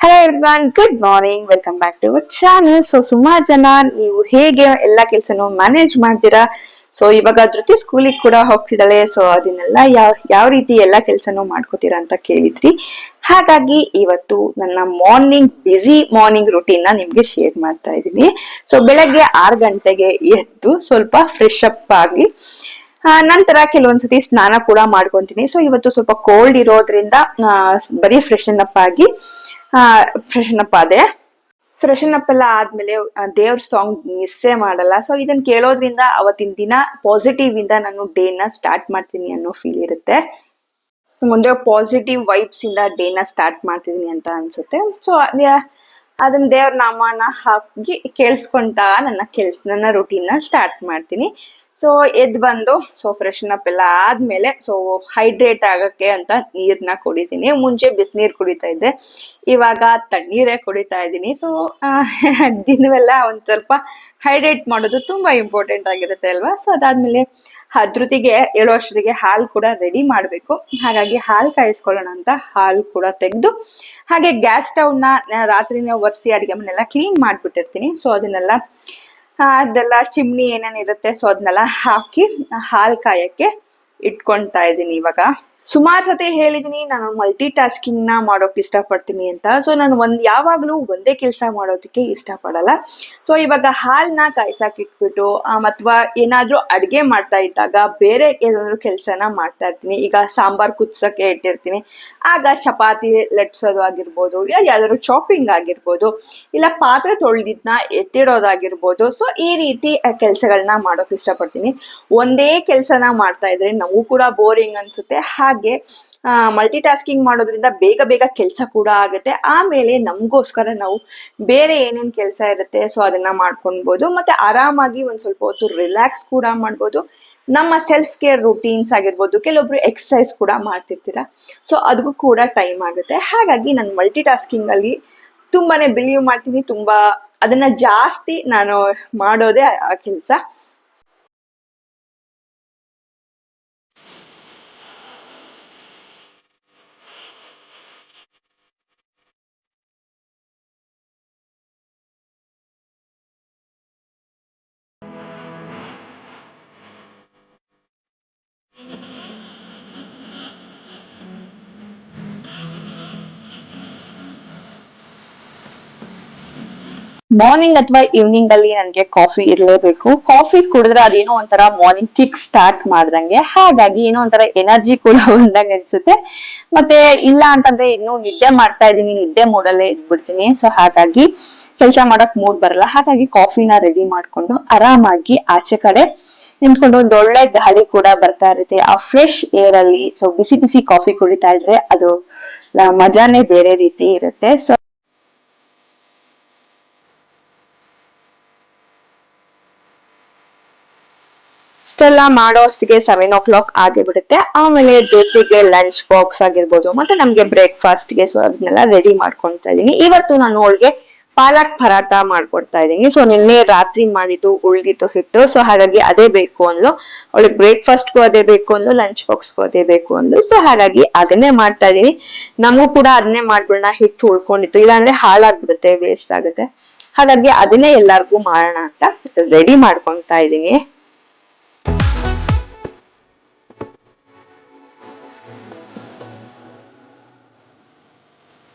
Hello everyone, good morning, welcome back to our channel. ಸುಮಾರು ಜನ ನೀವು ಹೇಗೆ ಎಲ್ಲಾ ಕೆಲ್ಸನೂ ಮ್ಯಾನೇಜ್ ಮಾಡ್ತೀರಾ? ಇವಾಗ ಧೃತಿ ಸ್ಕೂಲಿಗೆ ಕೂಡ ಹೋಗ್ತಿದ್ದಾಳೆ. ಅದನ್ನೆಲ್ಲ ಯಾವ ರೀತಿ ಎಲ್ಲಾ ಕೆಲ್ಸನೂ ಮಾಡ್ಕೋತೀರಾ ಅಂತ ಕೇಳಿದ್ರಿ. ಹಾಗಾಗಿ ಇವತ್ತು ನನ್ನ ಬ್ಯುಸಿ ಮಾರ್ನಿಂಗ್ ರುಟೀನ್ ನ ನಿಮ್ಗೆ ಶೇರ್ ಮಾಡ್ತಾ ಇದ್ದೀನಿ. ಬೆಳಗ್ಗೆ 6 ಗಂಟೆಗೆ ಎದ್ದು ಸ್ವಲ್ಪ ಫ್ರೆಶ್ ಅಪ್ ಆಗಿ ನಂತರ ಕೆಲವೊಂದ್ಸತಿ ಸ್ನಾನ ಕೂಡ ಮಾಡ್ಕೊಂತೀನಿ. ಇವತ್ತು ಸ್ವಲ್ಪ ಕೋಲ್ಡ್ ಇರೋದ್ರಿಂದ ಬರೀ ಫ್ರೆಶನ್ ಅಪ್ ಆಗಿ ಫ್ರೆಶನ್ ಅಪ್ ಆದೆ. ಫ್ರೆಶನ್ ಅಪ್ ಎಲ್ಲ ಆದ್ಮೇಲೆ ದೇವ್ರ ಸಾಂಗ್ ಮಿಸ್ಸೇ ಮಾಡಲ್ಲ. ಇದನ್ನ ಕೇಳೋದ್ರಿಂದ ಅವತ್ತಿನ ದಿನ ಪಾಸಿಟಿವ್ ಇಂದ ನಾನು ಡೇ ನ ಸ್ಟಾರ್ಟ್ ಮಾಡ್ತೀನಿ ಅನ್ನೋ ಫೀಲ್ ಇರುತ್ತೆ. ಮುಂದೆ ಪಾಸಿಟಿವ್ ವೈಬ್ಸ್ ಇಂದ ಡೇ ನ ಸ್ಟಾರ್ಟ್ ಮಾಡ್ತಿದೀನಿ ಅಂತ ಅನ್ಸುತ್ತೆ. ಅದನ್ನ ದೇವ್ರ ನಾಮನ ಹಾಕಿ ಕೇಳಿಸ್ಕೊಂತ ನನ್ನ ರುಟೀನ್ ನ ಸ್ಟಾರ್ಟ್ ಮಾಡ್ತೀನಿ. ಎದ್ ಬಂದು ಫ್ರೆಶನ್ ಅಪ್ ಎಲ್ಲ ಆದ್ಮೇಲೆ ಹೈಡ್ರೇಟ್ ಆಗಕ್ಕೆ ಅಂತ ನೀರ್ನ ಕುಡಿತೀನಿ. ಮುಂಚೆ ಬಿಸಿನೀರ್ ಕುಡಿತಾ ಇದ್ದೆ, ಇವಾಗ ತಣ್ಣೀರೇ ಕುಡಿತಾ ಇದ್ದೀನಿ. ದಿನವೆಲ್ಲ ಒಂದ್ ಸ್ವಲ್ಪ ಹೈಡ್ರೇಟ್ ಮಾಡೋದು ತುಂಬಾ ಇಂಪಾರ್ಟೆಂಟ್ ಆಗಿರುತ್ತೆ ಅಲ್ವಾ? ಅದಾದ್ಮೇಲೆ ಧೃತಿಗೆ ಹೇಳುವಷ್ಟೊತ್ತಿಗೆ ಹಾಲು ಕೂಡ ರೆಡಿ ಮಾಡ್ಬೇಕು. ಹಾಗಾಗಿ ಹಾಲು ಕಾಯಿಸ್ಕೊಳ್ಳೋಣ ಅಂತ ಹಾಲು ಕೂಡ ತೆಗೆದು, ಹಾಗೆ ಗ್ಯಾಸ್ ಸ್ಟವ್ ನ ರಾತ್ರಿನೇ ಒರೆಸಿ ಅಡಿಗೆ ಮನೆಲ್ಲ ಕ್ಲೀನ್ ಮಾಡ್ಬಿಟ್ಟಿರ್ತೀನಿ. ಅದೆಲ್ಲ ಚಿಮ್ನಿ ಏನೇನ್ ಇರುತ್ತೆ ಅದನ್ನೆಲ್ಲ ಹಾಕಿ ಹಾಲ್ ಕಾಯಕ್ಕೆ ಇಟ್ಕೊಂತಾ ಇದ್ದೀನಿ. ಇವಾಗ ಸುಮಾರು ಸತಿ ಹೇಳಿದೀನಿ, ನಾನು ಮಲ್ಟಿ ಟಾಸ್ಕಿಂಗ್ ನ ಮಾಡೋಕ್ ಇಷ್ಟ ಪಡ್ತೀನಿ ಅಂತ. ನಾನು ಯಾವಾಗ್ಲೂ ಒಂದೇ ಕೆಲಸ ಮಾಡೋದಕ್ಕೆ ಇಷ್ಟ ಪಡಲ್ಲ. ಇವಾಗ ಹಾಲ್ನ ಕಾಯ್ಸಾಕ್ ಇಟ್ಬಿಟ್ಟು ಅಥವಾ ಏನಾದ್ರೂ ಅಡ್ಗೆ ಮಾಡ್ತಾ ಇದ್ದಾಗ ಬೇರೆ ಏನಾದ್ರು ಕೆಲ್ಸನ ಮಾಡ್ತಾ ಇರ್ತೀನಿ. ಈಗ ಸಾಂಬಾರ್ ಕುದ್ಸಕ್ಕೆ ಇಟ್ಟಿರ್ತೀನಿ, ಆಗ ಚಪಾತಿ ಲಟ್ಸೋದು ಆಗಿರ್ಬೋದು, ಯಾವ್ದಾದ್ರು ಚಾಪಿಂಗ್ ಆಗಿರ್ಬೋದು, ಇಲ್ಲ ಪಾತ್ರೆ ತೊಳೆದಿದ್ನ ಎತ್ತಿಡೋದಾಗಿರ್ಬೋದು. ಈ ರೀತಿ ಕೆಲ್ಸಗಳನ್ನ ಮಾಡೋಕ್ ಇಷ್ಟಪಡ್ತೀನಿ. ಒಂದೇ ಕೆಲ್ಸನ ಮಾಡ್ತಾ ಇದ್ರೆ ನಾವು ಕೂಡ ಬೋರಿಂಗ್ ಅನ್ಸುತ್ತೆ. ಹಾಗೆ ಮಲ್ಟಿ ಟಾಸ್ಕಿಂಗ್ ಮಾಡೋದ್ರಿಂದ ಬೇಗ ಬೇಗ ಕೆಲ್ಸ ಕೂಡ ಆಗುತ್ತೆ. ಆಮೇಲೆ ನಮಗೋಸ್ಕರ ನಾವು ಬೇರೆ ಏನೇನ್ ಕೆಲ್ಸ ಇರುತ್ತೆ ಅದನ್ನ ಮಾಡ್ಕೊಳ್ಬಹುದು. ಮತ್ತೆ ಆರಾಮಾಗಿ ಒಂದ್ ಸ್ವಲ್ಪ ಹೊತ್ತು ರಿಲ್ಯಾಕ್ಸ್ ಕೂಡ ಮಾಡ್ಬೋದು. ನಮ್ಮ ಸೆಲ್ಫ್ ಕೇರ್ ರುಟೀನ್ಸ್ ಆಗಿರ್ಬೋದು, ಕೆಲವೊಬ್ರು ಎಕ್ಸರ್ಸೈಸ್ ಕೂಡ ಮಾಡ್ತಿರ್ತೀರಾ, ಅದಕ್ಕೂ ಕೂಡ ಟೈಮ್ ಆಗುತ್ತೆ. ಹಾಗಾಗಿ ನಾನು ಮಲ್ಟಿ ಟಾಸ್ಕಿಂಗ್ ಅಲ್ಲಿ ತುಂಬಾನೇ ಬಿಲೀವ್ ಮಾಡ್ತೀನಿ. ಅದನ್ನ ಜಾಸ್ತಿ ನಾನು ಮಾಡೋದೇ ಆ ಕೆಲ್ಸ. ಮಾರ್ನಿಂಗ್ ಅಥವಾ ಈವ್ನಿಂಗ್ ಅಲ್ಲಿ ನನ್ಗೆ ಕಾಫಿ ಇರ್ಲೇಬೇಕು. ಕಾಫಿ ಕುಡಿದ್ರೆ ಅದೇನೋ ಒಂಥರ ಮಾರ್ನಿಂಗ್ ಕಿಕ್ ಸ್ಟಾರ್ಟ್ ಮಾಡ್ದಂಗೆ. ಹಾಗಾಗಿ ಏನೋ ಒಂಥರ ಎನರ್ಜಿ ಕೂಡ ಬಂದಂಗೆ ಅನ್ಸುತ್ತೆ. ಮತ್ತೆ ಇಲ್ಲ ಅಂತಂದ್ರೆ ಇನ್ನು ನಿದ್ದೆ ಮಾಡ್ತಾ ಇದೀನಿ, ನಿದ್ದೆ ಮೂಡಲ್ಲೇ ಇದ್ಬಿಡ್ತೀನಿ. ಹಾಗಾಗಿ ಕೆಲಸ ಮಾಡಕ್ ಮೂಡ್ ಬರಲ್ಲ. ಹಾಗಾಗಿ ಕಾಫಿನ ರೆಡಿ ಮಾಡ್ಕೊಂಡು ಆರಾಮಾಗಿ ಆಚೆ ಕಡೆ ನಿಂತ್ಕೊಂಡು ಒಂದ್ ಒಳ್ಳೆ ಗಾಳಿ ಕೂಡ ಬರ್ತಾ ಇರುತ್ತೆ. ಆ ಫ್ರೆಶ್ ಏರ್ ಅಲ್ಲಿ ಬಿಸಿ ಬಿಸಿ ಕಾಫಿ ಕುಡಿತಾ ಇದ್ರೆ ಅದು ಮಜಾನೇ ಬೇರೆ ರೀತಿ ಇರುತ್ತೆ. ಇಷ್ಟೆಲ್ಲ ಮಾಡೋ ಅಷ್ಟಿಗೆ 7 o'clock ಆಗಿಬಿಡುತ್ತೆ. ಆಮೇಲೆ ಜೊತೆಗೆ ಲಂಚ್ ಬಾಕ್ಸ್ ಆಗಿರ್ಬೋದು, ಮತ್ತೆ ನಮ್ಗೆ ಬ್ರೇಕ್ಫಾಸ್ಟ್ಗೆ ಅದನ್ನೆಲ್ಲ ರೆಡಿ ಮಾಡ್ಕೊಂತಾ ಇದೀನಿ. ಇವತ್ತು ನಾನು ಅವಳಿಗೆ ಪಾಲಕ್ ಪರಾಟ ಮಾಡ್ಕೊಡ್ತಾ ಇದೀನಿ. ನಿನ್ನೆ ರಾತ್ರಿ ಮಾಡಿದ್ದು ಉಳ್ದಿತ್ತು ಹಿಟ್ಟು. ಹಾಗಾಗಿ ಅದೇ ಬೇಕು ಅಂದ್ಲು. ಅವಳಿಗೆ ಬ್ರೇಕ್ಫಾಸ್ಟ್ಗೂ ಅದೇ ಬೇಕು ಅಂದ್ಲು, ಲಂಚ್ ಬಾಕ್ಸ್ಗೂ ಅದೇ ಬೇಕು ಅಂದ್ಲು. ಹಾಗಾಗಿ ಅದನ್ನೇ ಮಾಡ್ತಾ ಇದೀನಿ. ನಮಗೂ ಕೂಡ ಅದನ್ನೇ ಮಾಡ್ಬಿಡೋಣ, ಹಿಟ್ಟು ಉಳ್ಕೊಂಡಿತ್ತು, ಇಲ್ಲಾಂದ್ರೆ ಹಾಳಾಗ್ಬಿಡುತ್ತೆ, ವೇಸ್ಟ್ ಆಗುತ್ತೆ. ಹಾಗಾಗಿ ಅದನ್ನೇ ಎಲ್ಲಾರ್ಗೂ ಮಾಡೋಣ ಅಂತ ರೆಡಿ ಮಾಡ್ಕೊಂತಾ ಇದೀನಿ.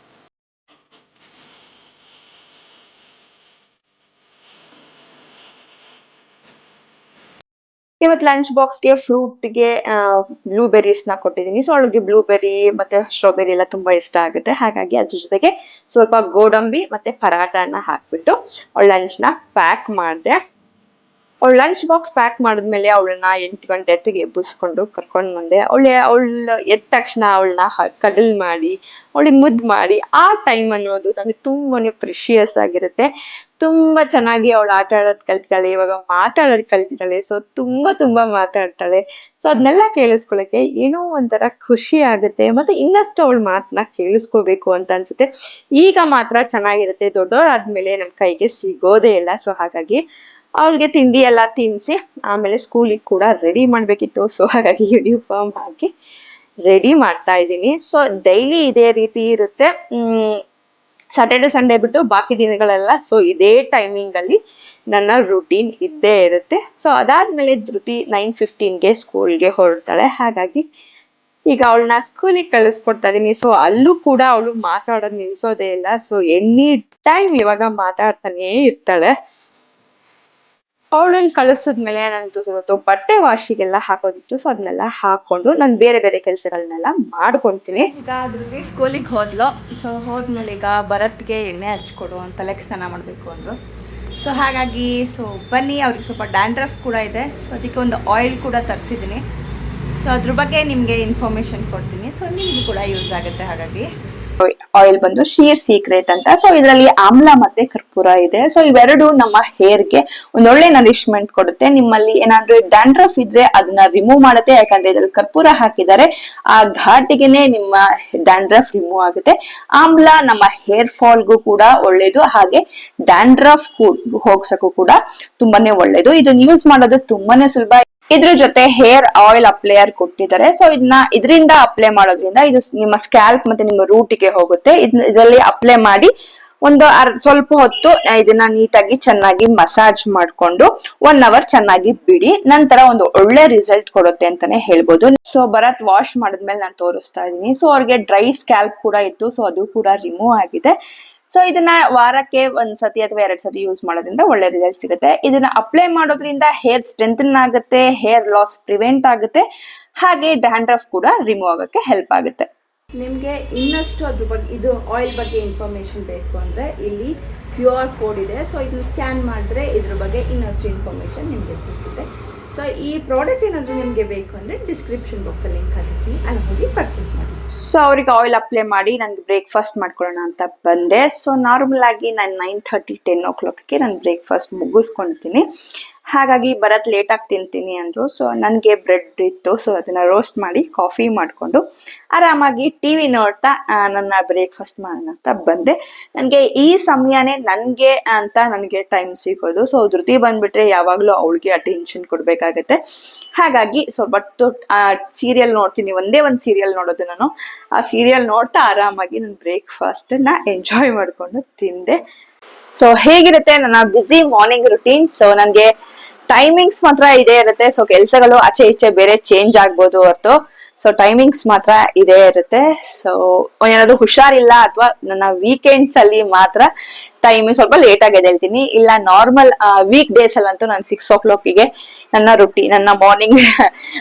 ಇವತ್ ಲಂಚ್ ಬಾಕ್ಸ್ಗೆ ಫ್ರೂಟ್ಗೆ ಬ್ಲೂಬೆರೀಸ್ ನ ಕೊಟ್ಟಿದ್ದೀನಿ. ಅವಳಿಗೆ ಬ್ಲೂಬೆರಿ ಮತ್ತೆ ಸ್ಟ್ರಾಬೆರಿ ಎಲ್ಲ ತುಂಬಾ ಇಷ್ಟ ಆಗುತ್ತೆ. ಹಾಗಾಗಿ ಅದ್ರ ಜೊತೆಗೆ ಸ್ವಲ್ಪ ಗೋಡಂಬಿ ಮತ್ತೆ ಪರಾಟನ ಹಾಕ್ಬಿಟ್ಟು ಅವಳ ಲಂಚ್ ನ ಪ್ಯಾಕ್ ಮಾಡಿದೆ. ಅವಳ ಲಂಚ್ ಬಾಕ್ಸ್ ಪ್ಯಾಕ್ ಮಾಡಿದ್ಮೇಲೆ ಅವಳನ್ನ 8 ಗಂಟೆ ಹೊತ್ತಿಗೆ ಎಬ್ಬಿಸ್ಕೊಂಡು ಕರ್ಕೊಂಡ್ ಬಂದೆ. ಅವಳ ಎದ್ದ ತಕ್ಷಣ ಅವಳನ್ನ ಕಡಲ್ ಮಾಡಿ ಅವಳಿಗೆ ಮುದ್ದು ಮಾಡಿ ಆ ಟೈಮ್ ಅನ್ನೋದು ನಮ್ಗೆ ತುಂಬಾನೇ ಪ್ರಿಷಿಯಸ್ ಆಗಿರುತ್ತೆ. ತುಂಬಾ ಚೆನ್ನಾಗಿ ಅವಳು ಆಟ ಆಡೋದ್ ಕಲ್ತಿದ್ದಾಳೆ, ಇವಾಗ ಮಾತಾಡೋದ್ ಕಲ್ತಿದ್ದಾಳೆ. ತುಂಬಾ ಮಾತಾಡ್ತಾಳೆ. ಅದನ್ನೆಲ್ಲ ಕೇಳಿಸ್ಕೊಳಕ್ಕೆ ಏನೋ ಒಂಥರ ಖುಷಿ ಆಗುತ್ತೆ. ಮತ್ತೆ ಇನ್ನಷ್ಟು ಅವಳ ಮಾತನ್ನ ಕೇಳಿಸ್ಕೋಬೇಕು ಅಂತ ಅನ್ಸುತ್ತೆ. ಈಗ ಮಾತ್ರ ಚೆನ್ನಾಗಿರುತ್ತೆ, ದೊಡ್ಡವರಾದ್ಮೇಲೆ ನಮ್ ಕೈಗೆ ಸಿಗೋದೇ ಇಲ್ಲ. ಹಾಗಾಗಿ ಅವ್ಳಿಗೆ ತಿಂಡಿ ಎಲ್ಲ ತಿನ್ಸಿ ಆಮೇಲೆ ಸ್ಕೂಲಿಗೆ ಕೂಡ ರೆಡಿ ಮಾಡ್ಬೇಕಿತ್ತು. ಹಾಗಾಗಿ ಯೂನಿಫಾರ್ಮ್ ಹಾಕಿ ರೆಡಿ ಮಾಡ್ತಾ ಇದ್ದೀನಿ. ಡೈಲಿ ಇದೇ ರೀತಿ ಇರುತ್ತೆ. ಸ್ಯಾಟರ್ಡೆ ಸಂಡೇ ಬಿಟ್ಟು ಬಾಕಿ ದಿನಗಳೆಲ್ಲ ಸೊ ಇದೇ ಟೈಮಿಂಗ್ ಅಲ್ಲಿ ನನ್ನ ರುಟೀನ್ ಇದ್ದೇ ಇರುತ್ತೆ. ಸೊ ಅದಾದ್ಮೇಲೆ ಧೃತಿ 9:15ಗೆ ಸ್ಕೂಲ್ಗೆ ಹೊರಡ್ತಾಳೆ. ಹಾಗಾಗಿ ಈಗ ಅವಳನ್ನ ಸ್ಕೂಲಿಗೆ ಕಳಿಸ್ಕೊಡ್ತಾ ಇದೀನಿ. ಸೊ ಅಲ್ಲೂ ಕೂಡ ಅವಳು ಮಾತಾಡೋದು ನಿಲ್ಸೋದೇ ಇಲ್ಲ. ಸೊ ಎನಿ ಟೈಮ್ ಇವಾಗ ಮಾತಾಡ್ತಾನೇ ಇರ್ತಾಳೆ. ಅವಳನ್ನ ಕಳಿಸಿದ್ಮೇಲೆ ನಂದು ಇವತ್ತು ಬಟ್ಟೆ ವಾಶಿಗೆಲ್ಲ ಹಾಕೋದಿತ್ತು. ಸೊ ಅದನ್ನೆಲ್ಲ ಹಾಕೊಂಡು ನಾನು ಬೇರೆ ಬೇರೆ ಕೆಲಸಗಳನ್ನೆಲ್ಲ ಮಾಡ್ಕೊಂತೀನಿ. ಈಗ ಧೃತಿ ಸ್ಕೂಲಿಗೆ ಹೋದ್ಲು. ಸೊ ಹೋದ್ಮೇಲೆ ಈಗ ಭರತ್ಗೆ ಎಣ್ಣೆ ಹಚ್ಕೊಡು ಅಂತ ತಲೆಗೆ ಸ್ನಾನ ಮಾಡಬೇಕು ಅಂದರು. ಸೊ ಹಾಗಾಗಿ ಸೊ ಬನ್ನಿ, ಅವ್ರಿಗೆ ಸ್ವಲ್ಪ ಡ್ಯಾಂಡ್ರಫ್ ಕೂಡ ಇದೆ. ಸೊ ಅದಕ್ಕೆ ಒಂದು ಆಯಿಲ್ ಕೂಡ ತರಿಸಿದ್ದೀನಿ. ಸೊ ಅದ್ರ ಬಗ್ಗೆ ನಿಮಗೆ ಇನ್ಫಾರ್ಮೇಶನ್ ಕೊಡ್ತೀನಿ. ಸೊ ನಿಮಗೂ ಕೂಡ ಯೂಸ್ ಆಗುತ್ತೆ. ಹಾಗಾಗಿ ಆಯಿಲ್ ಬಂದು ಶೀರ್ ಸೀಕ್ರೆಟ್ ಅಂತ. ಸೊ ಇದರಲ್ಲಿ ಆಮ್ಲ ಮತ್ತೆ ಕರ್ಪೂರ ಇದೆ. ಸೊ ಇವೆರಡು ನಮ್ಮ ಹೇರ್ಗೆ ಒಂದೊಳ್ಳೆ ನರಿಶ್ಮೆಂಟ್ ಕೊಡುತ್ತೆ. ನಿಮ್ಮಲ್ಲಿ ಏನಾದ್ರೂ ಡ್ಯಾಂಡ್ರಫ್ ಇದ್ರೆ ಅದನ್ನ ರಿಮೂವ್ ಮಾಡುತ್ತೆ. ಯಾಕಂದ್ರೆ ಇದ್ರಲ್ಲಿ ಕರ್ಪೂರ ಹಾಕಿದ್ದಾರೆ. ಆ ಘಾಟಿಗೆನೆ ನಿಮ್ಮ ಡ್ಯಾಂಡ್ರಫ್ ರಿಮೂವ್ ಆಗುತ್ತೆ. ಆಮ್ಲ ನಮ್ಮ ಹೇರ್ ಫಾಲ್ಗೂ ಕೂಡ ಒಳ್ಳೇದು, ಹಾಗೆ ಡ್ಯಾಂಡ್ರಫ್ ಹೋಗ್ಸಕ್ಕೂ ಕೂಡ ತುಂಬಾನೇ ಒಳ್ಳೇದು. ಇದನ್ನ ಯೂಸ್ ಮಾಡೋದು ತುಂಬಾನೇ ಸುಲಭ. ಇದ್ರ ಜೊತೆ ಹೇರ್ ಆಯಿಲ್ ಅಪ್ಲೈಯರ್ ಕೊಟ್ಟಿದ್ದಾರೆ. ಸೊ ಇದರಿಂದ ಅಪ್ಲೈ ಮಾಡೋದ್ರಿಂದ ಇದು ನಿಮ್ಮ ಸ್ಕ್ಯಾಲ್ಪ್ ಮತ್ತೆ ನಿಮ್ಮ ರೂಟಿಗೆ ಹೋಗುತ್ತೆ. ಇದರಲ್ಲಿ ಅಪ್ಲೈ ಮಾಡಿ ಒಂದು ಸ್ವಲ್ಪ ಹೊತ್ತು ಇದನ್ನ ನೀಟಾಗಿ ಚೆನ್ನಾಗಿ ಮಸಾಜ್ ಮಾಡ್ಕೊಂಡು 1 hour ಚೆನ್ನಾಗಿ ಬಿಡಿ. ನಂತರ ಒಂದು ಒಳ್ಳೆ ರಿಸಲ್ಟ್ ಕೊಡುತ್ತೆ ಅಂತಾನೆ ಹೇಳ್ಬೋದು. ಸೊ ಭರತ್ ವಾಶ್ ಮಾಡಿದ್ಮೇಲೆ ನಾನು ತೋರಿಸ್ತಾ ಇದೀನಿ. ಸೊ ಅವ್ರಿಗೆ ಡ್ರೈ ಸ್ಕ್ಯಾಲ್ಪ್ ಕೂಡ ಇತ್ತು. ಸೊ ಅದು ಕೂಡ ರಿಮೂವ್ ಆಗಿದೆ. ಸೊ ಇದನ್ನ ವಾರಕ್ಕೆ 1 ಸತಿ ಅಥವಾ 2 ಸತಿ ಯೂಸ್ ಮಾಡೋದ್ರಿಂದ ಒಳ್ಳೆ ರಿಸಲ್ಟ್ ಸಿಗುತ್ತೆ. ಇದನ್ನ ಅಪ್ಲೈ ಮಾಡೋದ್ರಿಂದ ಹೇರ್ ಸ್ಟ್ರೆಂಥನ್ ಆಗುತ್ತೆ, ಹೇರ್ ಲಾಸ್ ಪ್ರಿವೆಂಟ್ ಆಗುತ್ತೆ, ಹಾಗೆ ಡ್ಯಾಂಡ್ರಫ್ ಕೂಡ ರಿಮೂವ್ ಆಗೋಕ್ಕೆ ಹೆಲ್ಪ್ ಆಗುತ್ತೆ. ನಿಮಗೆ ಇನ್ನಷ್ಟು ಅದ್ರ ಬಗ್ಗೆ ಇದು ಆಯಿಲ್ ಬಗ್ಗೆ ಇನ್ಫಾರ್ಮೇಶನ್ ಬೇಕು ಅಂದರೆ ಇಲ್ಲಿ QR ಕೋಡ್ ಇದೆ. ಸೊ ಇದನ್ನ ಸ್ಕ್ಯಾನ್ ಮಾಡಿದ್ರೆ ಇದ್ರ ಬಗ್ಗೆ ಇನ್ನಷ್ಟು ಇನ್ಫಾರ್ಮೇಶನ್ ನಿಮಗೆ ತಿಳಿಸುತ್ತೆ. ಸೊ ಈ ಪ್ರಾಡಕ್ಟ್ ಏನಾದರೂ ನಿಮಗೆ ಬೇಕು ಅಂದರೆ ಡಿಸ್ಕ್ರಿಪ್ಷನ್ ಬಾಕ್ಸಲ್ಲಿ ಲಿಂಕ್ ಹಾಕಿರ್ತೀನಿ, ಅಲ್ಲಿ ಹೋಗಿ ಪರ್ಚೇಸ್ ಮಾಡಿ. ಸೊ ಅವ್ರಿಗೆ ಆಯಿಲ್ ಅಪ್ಲೈ ಮಾಡಿ ನನಗೆ ಬ್ರೇಕ್ಫಾಸ್ಟ್ ಮಾಡ್ಕೊಳ್ಳೋಣ ಅಂತ ಬಂದೆ. ಸೊ ನಾರ್ಮಲ್ ಆಗಿ ನಾನು 9:30 10 o'clockಗೆ ನಾನು ಬ್ರೇಕ್ಫಾಸ್ಟ್ ಮುಗಿಸ್ಕೊಳ್ತೀನಿ. ಹಾಗಾಗಿ ಭರತ್ ಲೇಟಾಗಿ ತಿಂತೀನಿ ಅಂದರು. ಸೊ ನನಗೆ ಬ್ರೆಡ್ ಇತ್ತು. ಸೊ ಅದನ್ನ ರೋಸ್ಟ್ ಮಾಡಿ ಕಾಫಿ ಮಾಡಿಕೊಂಡು ಆರಾಮಾಗಿ ಟಿವಿ ನೋಡ್ತಾ ನನ್ನ ಬ್ರೇಕ್ಫಾಸ್ಟ್ ಮಾಡೋಣ ಅಂತ ಬಂದೆ. ನನಗೆ ಈ ಸಮಯನೇ ನನಗೆ ಅಂತ ನನಗೆ ಟೈಮ್ ಸಿಗೋದು. ಸೊ ಧೃತಿ ಬಂದ್ಬಿಟ್ರೆ ಯಾವಾಗಲೂ ಅವಳಿಗೆ ಅಟೆನ್ಷನ್ ಕೊಡಬೇಕಾಗತ್ತೆ. ಹಾಗಾಗಿ ಸ್ವಲ್ಪ ಸೀರಿಯಲ್ ನೋಡ್ತೀನಿ. ಒಂದೇ ಒಂದು ಸೀರಿಯಲ್ ನೋಡೋದು ನಾನು. ಆ ಸೀರಿಯಲ್ ನೋಡ್ತಾ ಆರಾಮಾಗಿ ನನ್ನ ಬ್ರೇಕ್ಫಾಸ್ಟನ್ನ ಎಂಜಾಯ್ ಮಾಡಿಕೊಂಡು ತಿಂದೆ. ಸೊ ಹೇಗಿರುತ್ತೆ ನನ್ನ ಬ್ಯುಸಿ ಮಾರ್ನಿಂಗ್ ರುಟೀನ್? ಸೊ ನನಗೆ ಟೈಮಿಂಗ್ಸ್ ಮಾತ್ರ ಇದೇ ಇರುತ್ತೆ. ಸೊ ಕೆಲಸಗಳು ಆಚೆ ಈಚೆ ಬೇರೆ ಚೇಂಜ್ ಆಗ್ಬೋದು ಹೊರತು ಸೊ ಟೈಮಿಂಗ್ಸ್ ಮಾತ್ರ ಇದೇ ಇರುತ್ತೆ. ಸೊ ಏನಾದ್ರು ಹುಷಾರಿಲ್ಲ ಅಥವಾ ನನ್ನ ವೀಕೆಂಡ್ಸ್ ಅಲ್ಲಿ ಮಾತ್ರ ಟೈಮಿಂಗ್ ಸ್ವಲ್ಪ ಲೇಟ್ ಆಗಿ ಎದ್ದೇಳ್ತೀನಿ. ಇಲ್ಲ ನಾರ್ಮಲ್ ವೀಕ್ ಡೇಸ್ ಅಲ್ಲಂತೂ ನಾನು 6 o'clockಗೆ ನನ್ನ ಮಾರ್ನಿಂಗ್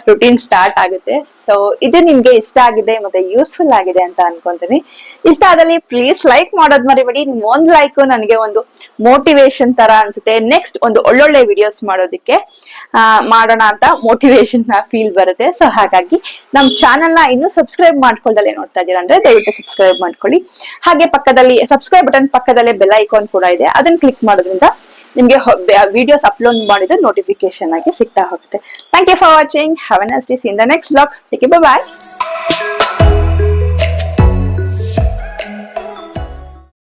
ರುಟೀನ್ ಸ್ಟಾರ್ಟ್ ಆಗುತ್ತೆ. ಸೊ ಇದು ನಿಮ್ಗೆ ಇಷ್ಟ ಆಗಿದೆ ಮತ್ತೆ ಯೂಸ್ಫುಲ್ ಆಗಿದೆ ಅಂತ ಅನ್ಕೊಂತೀನಿ. ಇಷ್ಟ ಆದಲ್ಲಿ ಪ್ಲೀಸ್ ಲೈಕ್ ಮಾಡೋದ್ ಮರಿಬೇಡಿ. ನಿಮ್ ಒಂದು ಲೈಕ್ ನನಗೆ ಒಂದು ಮೋಟಿವೇಶನ್ ತರ ಅನ್ಸುತ್ತೆ. ನೆಕ್ಸ್ಟ್ ಒಂದು ಒಳ್ಳೊಳ್ಳೆ ವಿಡಿಯೋಸ್ ಮಾಡೋಣ ಅಂತ ಮೋಟಿವೇಶನ್ ಫೀಲ್ ಬರುತ್ತೆ. ಸೊ ಹಾಗಾಗಿ ನಮ್ ಚಾನೆಲ್ ನ ಇನ್ನೂ ಸಬ್ಸ್ಕ್ರೈಬ್ ಮಾಡ್ಕೊಳ್ದಲ್ಲೇ ನೋಡ್ತಾ ಇದ್ದೀರಾ ಅಂದ್ರೆ ದಯವಿಟ್ಟು ಸಬ್ಸ್ಕ್ರೈಬ್ ಮಾಡ್ಕೊಳ್ಳಿ. ಹಾಗೆ ಪಕ್ಕದಲ್ಲಿ ಸಬ್ಸ್ಕ್ರೈಬ್ ಬಟನ್ ಪಕ್ಕದಲ್ಲೇ ಬೆಲ್ ಐಕಾನ್ ಕೂಡ ಇದೆ. ಅದನ್ನ ಕ್ಲಿಕ್ ಮಾಡೋದ್ರಿಂದ ನಿಮ್ಗೆ ವಿಡಿಯೋಸ್ ಅಪ್ಲೋಡ್ ಮಾಡಿದ ನೋಟಿಫಿಕೇಶನ್ ಆಗಿ ಸಿಗ್ತಾ ಹೋಗುತ್ತೆ. Thank you for watching. Have a nice day. See in the next vlog. Take care. Bye by.